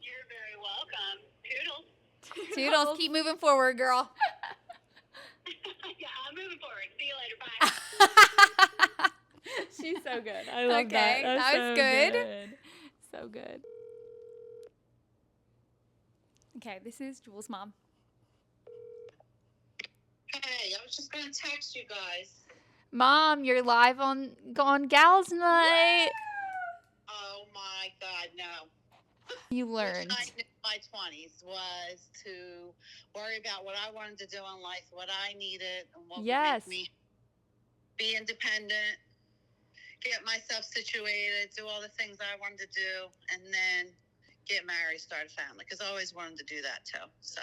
You're very welcome. Toodles.
Toodles, keep moving forward, girl.
Yeah, I'm moving forward. See you later. Bye.
She's so good. I love
Okay,
that.
that was good.
So good.
Okay, this is Jules' mom.
Hey, I was just gonna text you guys.
Mom, you're live on Gals Night.
Oh my God, no.
You
Which
learned.
I did in my 20s was to worry about what I wanted to do in life, what I needed, and what
Yes.
would make me be independent, get myself situated, do all the things I wanted to do, and then get married, start a family. Because I always wanted to do that too. So,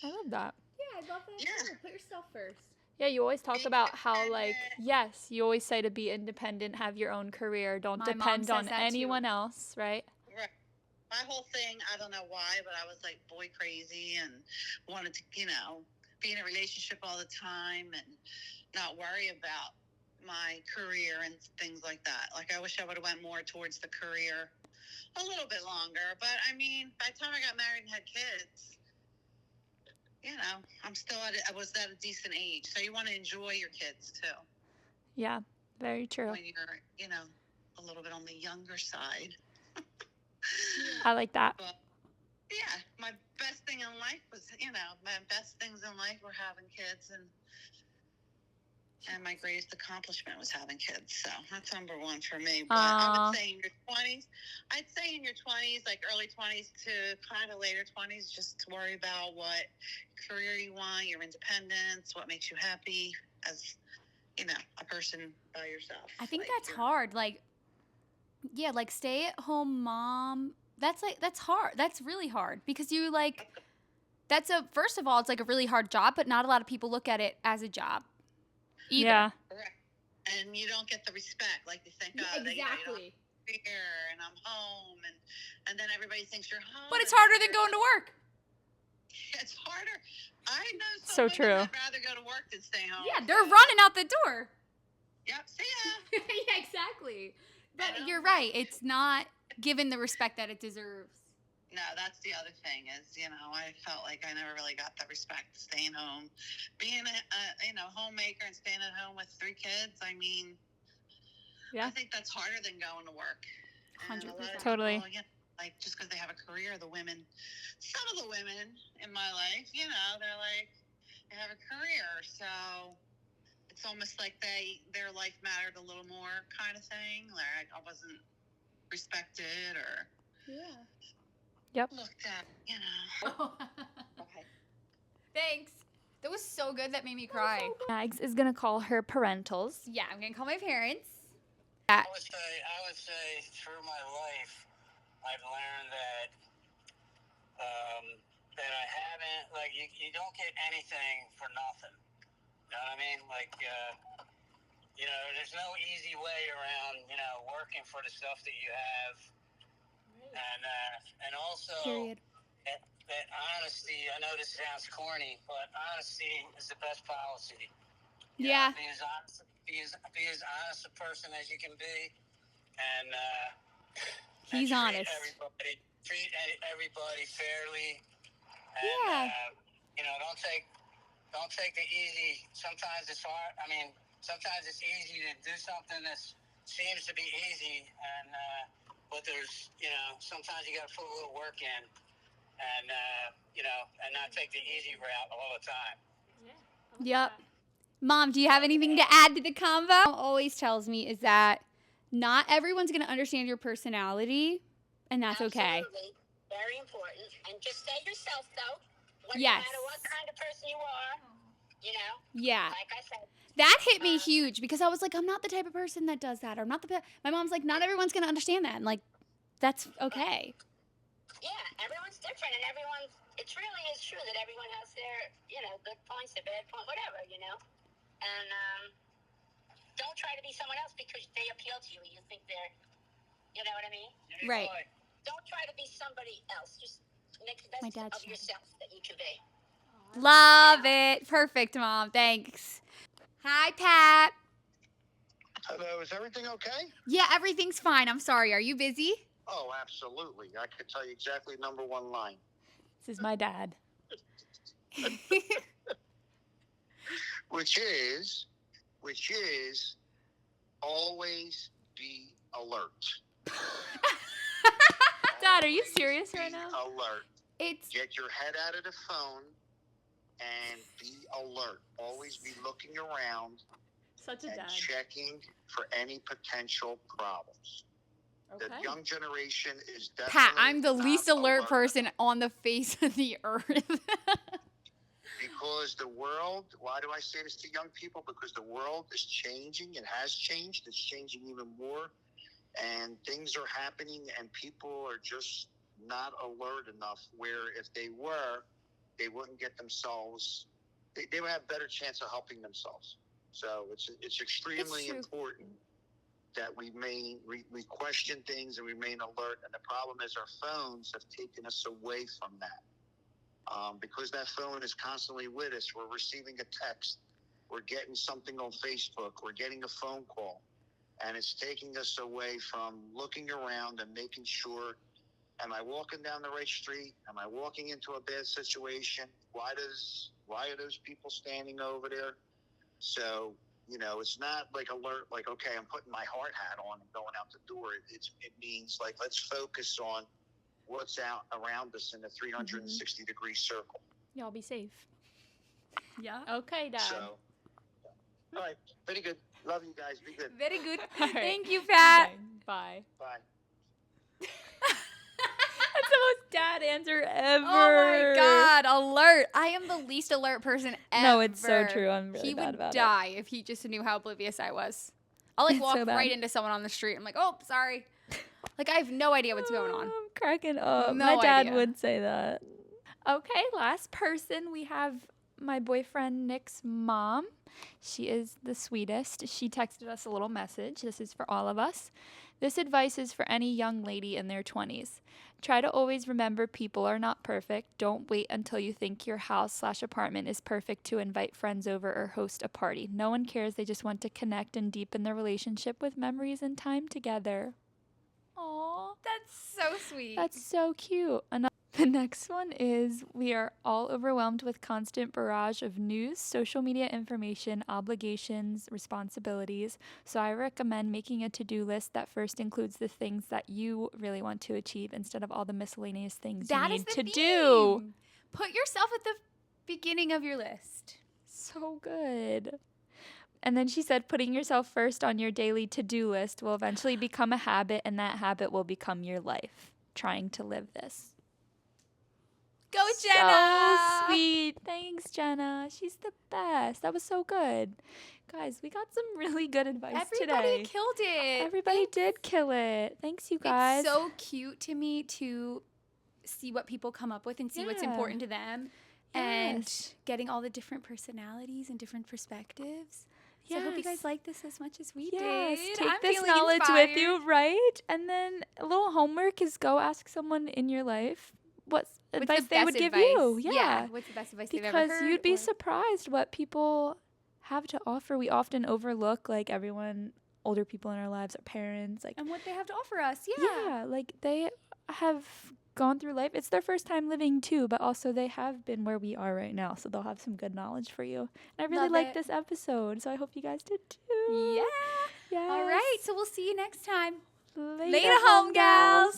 I love that.
Yeah, I love that.
Yeah.
Put yourself first.
Yeah, you always talk
Be
about how, like,
independent.
yes, you always say to be independent, have your own career, don't
My mom
depend
says
on
that too.
anyone else, right?
right. My whole thing, I don't know why, but I was like boy crazy and wanted to, be in a relationship all the time and not worry about my career and things like that. Like, I wish I would have went more towards the career a little bit longer. But I mean, by the time I got married and had kids, I was at a decent age. So you want to enjoy your kids too
Yeah, very true.
when you're, a little bit on the younger side.
I like that.
But yeah, my best thing in life was, my best things in life were having kids, and my greatest accomplishment was having kids. So that's number one for me. But I
Aw.
would say in your 20s, like early 20s to kind of later 20s, just to worry about what career you want, your independence, what makes you happy as, a person by yourself.
I think
Like,
that's
you're-
hard. Like, yeah, like stay at home mom. That's hard. That's really hard because you like, first of all, it's like a really hard job, but not a lot of people look at it as a job either.
Yeah.
Correct. And you don't get the respect. Like, you think, oh, you don't here and I'm home, and then everybody thinks you're home.
But it's
and
harder
then
than going to work.
It's harder. I know
So
women
true.
that'd rather go to work than stay home.
Yeah, they're running out the door.
Yep. See ya.
Yeah, exactly. But
And I'm
you're
like-
right. It's not given the respect that it deserves.
no, that's the other thing is, I felt like I never really got that respect staying home. Being a homemaker and staying at home with 3 kids, I mean,
Yeah.
I think that's harder than going to work. And a lot of
100%.
Totally.
people, like just because they have a career, some of the women in my life, they're like, they have a career. So it's almost like their life mattered a little more kind of thing. Like I wasn't respected or
Yep.
looked at, Okay.
Thanks. That was so good. That made me cry.
Mags is going to call her parentals.
Yeah, I'm gonna call my parents.
I would say through my life, I've learned that that I haven't, like, you don't get anything for nothing. You know what I mean? Like, there's no easy way around, working for the stuff that you have. And also
Period.
that honesty, I know this sounds corny, but honesty is the best policy.
Yeah.
Be as honest a person as you can be, and
He's
treat
honest.
Treat everybody fairly, and don't take the easy. Sometimes it's hard. I mean, sometimes it's easy to do something that seems to be easy, and but there's sometimes you got to put a little work in, and and not take the easy route all the time.
Yep. Mom, do you have anything to add to the convo? Always tells me is that not everyone's going to understand your personality, and that's okay.
Absolutely. Very important. And just stay yourself, though.
Yes.
No matter what kind of person you are,
Yeah.
like I said.
That hit me huge because I was like, I'm not the type of person that does that. Or I'm not my mom's like, not everyone's going to understand that. And like, that's okay.
Yeah, everyone's different, and it really is true that everyone has their, good points, their bad points, whatever, And don't try to be someone else because they appeal to you. You think they're, you know what I mean?
Right.
Don't try to be somebody else. Just make the
My
best
dad's
of yourself that you can be.
Love it. Perfect, Mom. Thanks. Hi, Pat.
Hello, is everything okay?
Yeah, everything's fine. I'm sorry. Are you busy?
Oh, absolutely. I could tell you exactly number 1 line.
This is my dad.
Which is always be alert.
Dad, are you serious right
Be
now?
alert.
It's
Get your head out of the phone and be alert. Always be looking around
Such a
and
dad.
checking for any potential problems.
Okay.
The young generation is definitely
Pat. I'm the
not
least alert person on the face of the earth.
Because the world, why do I say this to young people? Because the world is changing. It has changed. It's changing even more. And things are happening and people are just not alert enough where if they were, they wouldn't get themselves, they would have a better chance of helping themselves. So it's extremely
true.
important that we question things and remain alert. And the problem is our phones have taken us away from that. Because that phone is constantly with us. We're receiving a text. We're getting something on Facebook. We're getting a phone call. And it's taking us away from looking around and making sure, am I walking down the right street? Am I walking into a bad situation? Why are those people standing over there? So, it's not like alert, like, okay, I'm putting my hard hat on and going out the door. It means like, let's focus on what's out around us in a 360-degree circle.
Y'all be safe.
Yeah.
Okay, Dad.
So, all right, very good. Love you guys. Be good.
Very good.
All right.
Thank you, Pat.
Bye.
Bye.
That's the most dad answer ever.
Oh my God, alert. I am the least alert person ever.
No, it's so true. I'm really
He
bad
would
about
die if he just knew how oblivious I was. I'll like
It's
walk
so bad.
right into someone on the street. I'm like, oh, sorry. Like, I have no idea what's going on.
I'm cracking up.
No
My dad
idea.
would say that. Okay, last person. We have my boyfriend Nick's mom. She is the sweetest. She texted us a little message. This is for all of us. This advice is for any young lady in their 20s. Try to always remember people are not perfect. Don't wait until you think your house/apartment is perfect to invite friends over or host a party. No one cares. They just want to connect and deepen their relationship with memories and time together. Aww.
That's so sweet.
That's so cute. The next one is we are all overwhelmed with constant barrage of news, social media information, obligations, responsibilities. So I recommend making a to-do list that first includes the things that you really want to achieve instead of all the miscellaneous things
That
you
is
need
the
to
theme.
do.
Put yourself at the beginning of your list.
So good. And then she said putting yourself first on your daily to-do list will eventually become a habit, and that habit will become your life. Trying to live this.
Go, Jenna.
So sweet. Thanks, Jenna. She's the best. That was so good. Guys, we got some really good advice
Everybody
today.
killed it.
Everybody did kill it. Thanks, you guys.
It's so cute to me to see what people come up with and see what's
Yeah.
important to them.
Yes.
And getting all the different personalities and different perspectives. So I hope you guys like this as much as we
Yes,
did.
take
I'm
this
feeling
knowledge
inspired.
with you, right? And then a little homework is go ask someone in your life what
What's
advice
the
they would
best
give
advice?
you. Yeah.
What's the best advice they've ever
Because
heard?
you'd be
or-
surprised what people have to offer. We often overlook like everyone, older people in our lives, our parents, like
and what they have to offer us.
yeah, like they have gone through life. It's their first time living too, but also they have been where we are right now, so they'll have some good knowledge for you. And I really
Love
liked
it.
this episode, so I hope you guys did too.
Yeah.
Yes.
All right. So we'll see you next time.
Later,
Later, home gals.